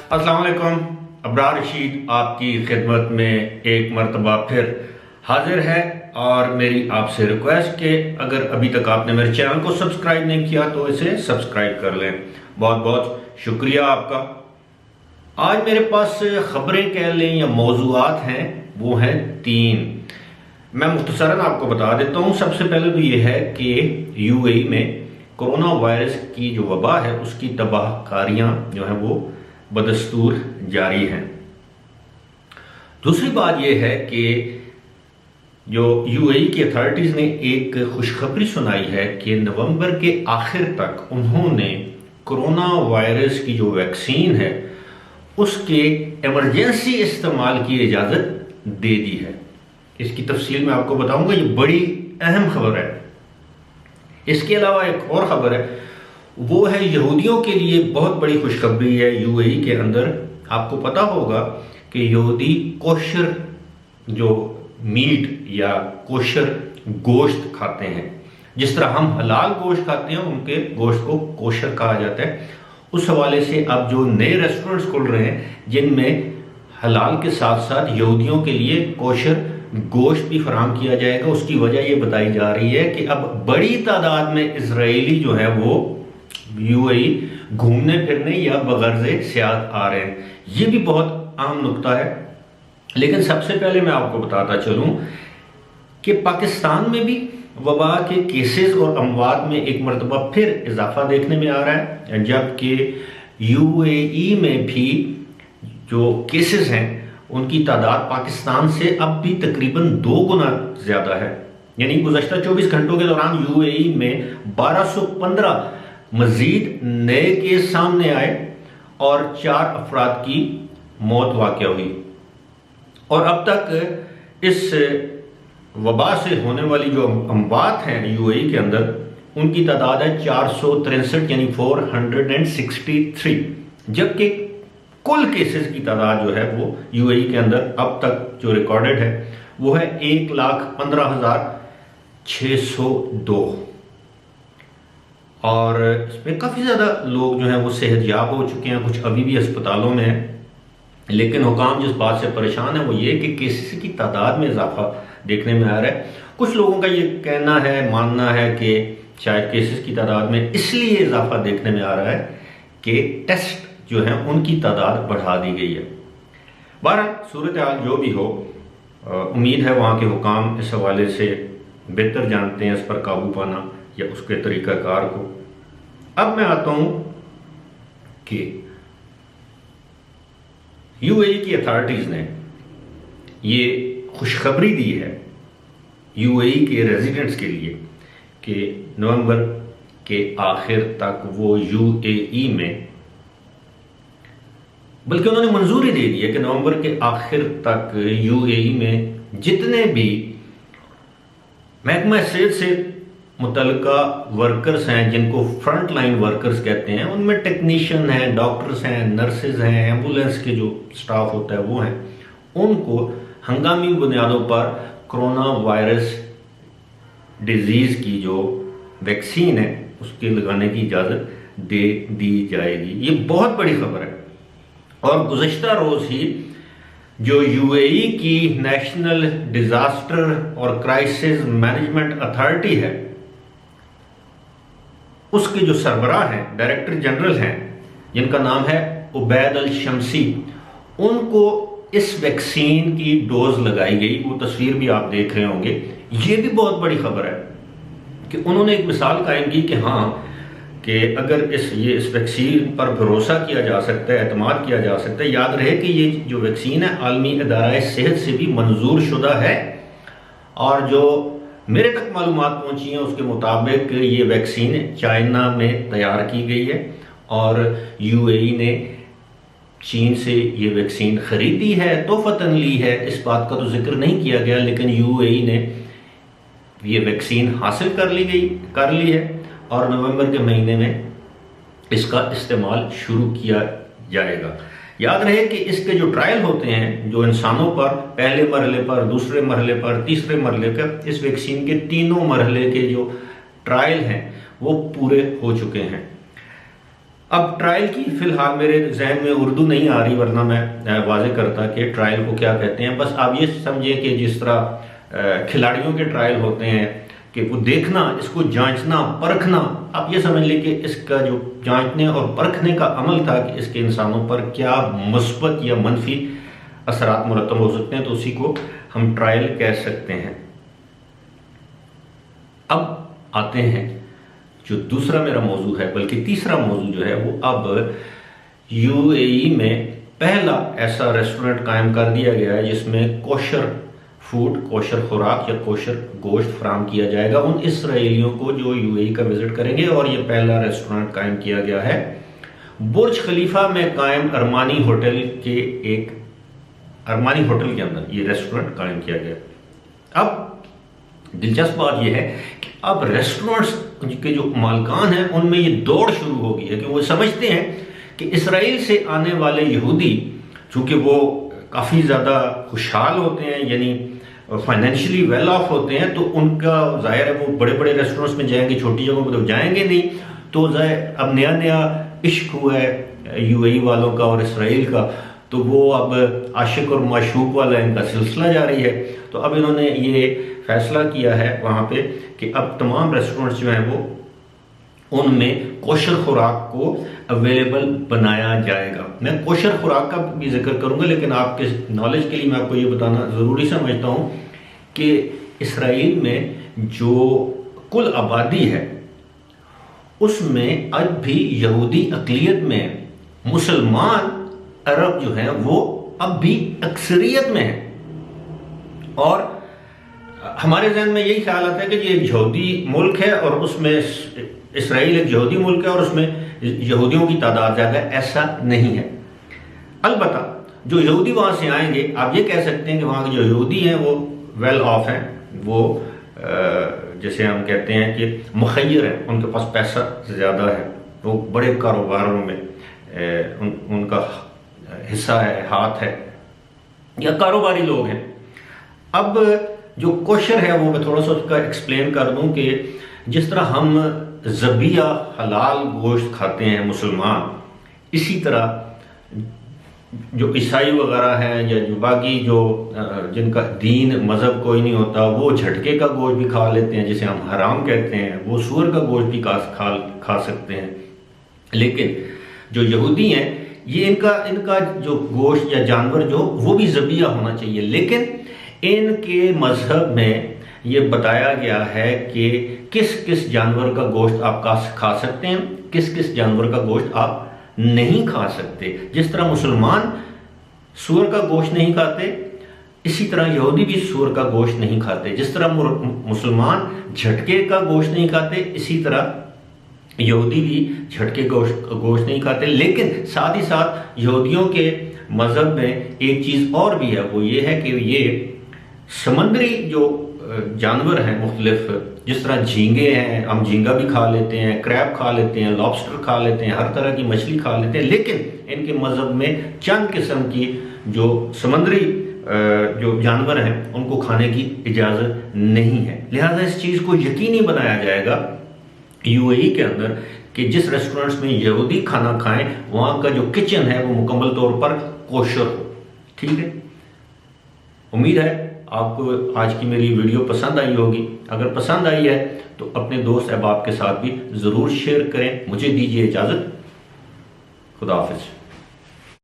अस्सलाम वालेकुम। अबरार रशीद आपकी खिदमत में एक मरतबा फिर हाजिर है और मेरी आपसे रिक्वेस्ट कि अगर अभी तक आपने मेरे चैनल को सब्सक्राइब नहीं किया तो इसे सब्सक्राइब कर लें। बहुत बहुत शुक्रिया आपका। आज मेरे पास खबरें कह लें या मौज़ूआत हैं, वो हैं 3। मैं मुख्तसरन आपको बता देता हूँ। सबसे पहले तो ये है कि यूएई में कोरोना वायरस की जो वबा है उसकी तबाहकारियाँ जो हैं वो बदस्तूर जारी हैं। दूसरी बात यह है कि जो यूएई की अथॉरिटीज़ ने एक खुशखबरी सुनाई है कि नवंबर के आखिर तक उन्होंने कोरोना वायरस की जो वैक्सीन है उसके इमरजेंसी इस्तेमाल की इजाज़त दे दी है। इसकी तफसील मैं आपको बताऊंगा, ये बड़ी अहम खबर है। इसके अलावा एक और खबर है, वो है यहूदियों के लिए बहुत बड़ी खुशखबरी है। यूएई के अंदर आपको पता होगा कि यहूदी कोशर जो मीट या कोशर गोश्त खाते हैं। जिस तरह हम हलाल गोश्त खाते हैं उनके गोश्त को कोशर कहा जाता है। उस हवाले से अब जो नए रेस्टोरेंट्स खुल रहे हैं जिनमें हलाल के साथ साथ यहूदियों के लिए कोशर गोश्त भी फराहम किया जाएगा, उसकी वजह ये बताई जा रही है कि अब बड़ी तादाद में इजरायली जो है वो यूएई घूमने फिरने या बगर्ज़े सियाहत आ रहे हैं। ये भी बहुत अहम नुक्ता है। लेकिन सबसे पहले मैं आपको बताता चलूं कि पाकिस्तान में भी वबा के केसेस और अमवात में एक मरतबा फिर इजाफा देखने में आ रहा है, जबकि यूएई में भी जो केसेस हैं उनकी तादाद पाकिस्तान से अब भी तकरीबन 2 गुना ज़्यादा है। यानी गुज़श्ता 24 घंटों के दौरान यूएई में 1215 मजीद नए केस सामने आए और 4 अफराद की मौत वाक़या हुई। और अब तक इस वबा से होने वाली जो अमवात हैं यूएई के अंदर उनकी तादाद है 463 यानी 463, जबकि कुल केसेस की तादाद जो है वो यूएई के अंदर अब तक जो रिकॉर्डेड है वो है 1,15,602 और इसमें काफ़ी ज़्यादा लोग जो हैं वो सेहतयाब हो चुके हैं, कुछ अभी भी अस्पतालों में हैं। लेकिन हुकाम जिस बात से परेशान है वो ये कि केसेस की तादाद में इजाफा देखने में आ रहा है। कुछ लोगों का ये कहना है, मानना है कि शायद केसेस की तादाद में इसलिए इजाफा देखने में आ रहा है कि टेस्ट जो है उनकी तादाद बढ़ा दी गई है। बहरहाल सूरत हाल जो भी हो, उम्मीद है वहाँ के हुकाम इस हवाले से बेहतर जानते हैं इस पर काबू पाना या उसके तरीक़ाकार को। अब मैं आता हूँ कि यूएई की अथॉरिटीज़ ने ये खुशखबरी दी है यूएई के रेजिडेंट्स के लिए कि नवंबर के आखिर तक वो यूएई में, बल्कि उन्होंने मंजूरी दे दी है कि नवंबर के आखिर तक यूएई में जितने भी महकमा सेहत से मुतल्लिका वर्कर्स हैं, जिनको फ्रंट लाइन वर्कर्स कहते हैं, उनमें टेक्नीशियन हैं, डॉक्टर्स हैं, नर्सेज हैं, एम्बुलेंस के जो स्टाफ होता है वो हैं, उनको हंगामी बुनियादों पर कोरोना वायरस डिजीज़ की जो वैक्सीन है उसके लगाने की इजाज़त दे दी जाएगी। ये बहुत बड़ी खबर है। और गुज़श्ता रोज़ ही जो यूएई की नेशनल डिज़ास्टर और क्राइसिस मैनेजमेंट अथॉरिटी है उसके जो सरबराह हैं, डायरेक्टर जनरल हैं, जिनका नाम है उबैद अल शमसी, उनको इस वैक्सीन की डोज लगाई गई। वो तस्वीर भी आप देख रहे होंगे। ये भी बहुत बड़ी खबर है कि उन्होंने एक मिसाल कायम की कि हाँ कि अगर इस वैक्सीन पर भरोसा किया जा सकता है, एतमाद किया जा सकता है। याद रहे कि ये जो वैक्सीन है आलमी इदारा सेहत से भी मंजूर शुदा है और जो मेरे तक मालूमात पहुंची हैं उसके मुताबिक ये वैक्सीन चाइना में तैयार की गई है और यूएई ने चीन से ये वैक्सीन खरीदी है, तोहफतन ली है। इस बात का तो जिक्र नहीं किया गया, लेकिन यूएई ने ये वैक्सीन हासिल कर ली है और नवंबर के महीने में इसका इस्तेमाल शुरू किया जाएगा। याद रहे कि इसके जो ट्रायल होते हैं जो इंसानों पर, पहले मरहले पर, दूसरे मरहले पर, तीसरे मरहले पर, इस वैक्सीन के तीनों मरहले के जो ट्रायल हैं वो पूरे हो चुके हैं। اب ٹرائل کی فی الحال میرے ذہن میں اردو نہیں آ رہی، ورنہ میں واضح کرتا کہ ٹرائل کو کیا کہتے ہیں۔ بس آپ یہ سمجھیں کہ جس طرح کھلاڑیوں کے ٹرائل ہوتے ہیں کہ وہ دیکھنا، اس کو جانچنا، پرکھنا، آپ یہ سمجھ لیں کہ اس کا جو جانچنے اور پرکھنے کا عمل تھا کہ اس کے انسانوں پر کیا مثبت یا منفی اثرات مرتب ہو سکتے ہیں، تو اسی کو ہم ٹرائل کہہ سکتے ہیں۔ اب آتے ہیں جو دوسرا میرا موضوع ہے، بلکہ تیسرا موضوع جو ہے وہ اب یو اے ای میں پہلا ایسا ریسٹورنٹ قائم کر دیا گیا ہے جس میں کوشر فوڈ، کوشر خوراک یا کوشر گوشت فراہم کیا جائے گا ان اسرائیلیوں کو جو یو اے ای کا وزٹ کریں گے، اور یہ پہلا ریسٹورنٹ قائم کیا گیا ہے برج خلیفہ میں قائم ارمانی ہوٹل کے اندر یہ ریسٹورنٹ قائم کیا گیا۔ اب دلچسپ بات یہ ہے کہ اب ریسٹورنٹس کے جو مالکان ہیں ان میں یہ دوڑ شروع ہو گئی ہے کہ وہ سمجھتے ہیں کہ اسرائیل سے آنے والے یہودی چونکہ وہ کافی زیادہ خوشحال ہوتے ہیں، یعنی فائنینشلی ویل آف ہوتے ہیں، تو ان کا ظاہر ہے وہ بڑے بڑے ریسٹورنٹس میں جائیں گے، چھوٹی جگہوں پہ تو جائیں گے نہیں، تو اب نیا عشق ہوا ہے یو اے ای والوں کا اور اسرائیل کا، تو وہ اب عاشق اور معشوق والا ان کا سلسلہ جاری ہے۔ تو اب انہوں نے یہ فیصلہ کیا ہے وہاں پہ کہ اب تمام ریسٹورنٹس جو ہیں وہ ان میں کوشر خوراک کو اویلیبل بنایا جائے گا۔ میں کوشر خوراک کا بھی ذکر کروں گا، لیکن آپ کے نالج کے لیے میں آپ کو یہ بتانا ضروری سمجھتا ہوں کہ اسرائیل میں جو کل آبادی ہے اس میں اب بھی یہودی اقلیت میں مسلمان عرب جو ہیں وہ اب بھی اکثریت میں ہیں، اور ہمارے ذہن میں یہی خیال آتا ہے کہ یہ ایک یہودی ملک ہے اور اس میں اسرائیل ایک یہودی ملک ہے اور اس میں یہودیوں کی تعداد زیادہ ہے۔ ایسا نہیں ہے۔ البتہ جو یہودی وہاں سے آئیں گے، آپ یہ کہہ سکتے ہیں کہ وہاں کے جو یہودی ہیں وہ ویل آف ہیں، وہ جیسے ہم کہتے ہیں کہ مخیر ہیں، ان کے پاس پیسہ زیادہ ہے، وہ بڑے کاروباروں میں ان کا حصہ ہے، ہاتھ ہے، یا کاروباری لوگ ہیں۔ اب جو کوشر ہے وہ میں تھوڑا سا اس کا ایکسپلین کر دوں کہ جس طرح ہم ذبیحہ حلال گوشت کھاتے ہیں مسلمان، اسی طرح جو عیسائی وغیرہ ہیں یا جو باقی جو جن کا دین مذہب کوئی نہیں ہوتا، وہ جھٹکے کا گوشت بھی کھا لیتے ہیں جسے ہم حرام کہتے ہیں، وہ سور کا گوشت بھی کھا سکتے ہیں۔ لیکن جو یہودی ہیں یہ ان کا جو گوشت یا جانور جو وہ بھی ذبیحہ ہونا چاہیے، لیکن ان کے مذہب میں یہ بتایا گیا ہے کہ کس کس جانور کا گوشت آپ کھا سکتے ہیں، کس کس جانور کا گوشت آپ نہیں کھا سکتے۔ جس طرح مسلمان سور کا گوشت نہیں کھاتے، اسی طرح یہودی بھی سور کا گوشت نہیں کھاتے۔ جس طرح مسلمان جھٹکے کا گوشت نہیں کھاتے، اسی طرح یہودی بھی جھٹکے گوشت نہیں کھاتے۔ لیکن ساتھ ہی ساتھ یہودیوں کے مذہب میں ایک چیز اور بھی ہے، وہ یہ ہے کہ یہ سمندری جو جانور ہیں مختلف، جس طرح جھینگے ہیں، ہم جھینگا بھی کھا لیتے ہیں، کریب کھا لیتے ہیں، لابسٹر کھا لیتے ہیں، ہر طرح کی مچھلی کھا لیتے ہیں، لیکن ان کے مذہب میں چند قسم کی جو سمندری جو جانور ہیں ان کو کھانے کی اجازت نہیں ہے۔ لہذا اس چیز کو یقینی بنایا جائے گا یو اے ای کے اندر کہ جس ریسٹورنٹس میں یہودی کھانا کھائیں وہاں کا جو کچن ہے وہ مکمل طور پر کوشر ہو۔ ٹھیک ہے، امید ہے آپ کو آج کی میری ویڈیو پسند آئی ہوگی۔ اگر پسند آئی ہے تو اپنے دوست احباب کے ساتھ بھی ضرور شیئر کریں۔ مجھے دیجیے اجازت، خدا حافظ۔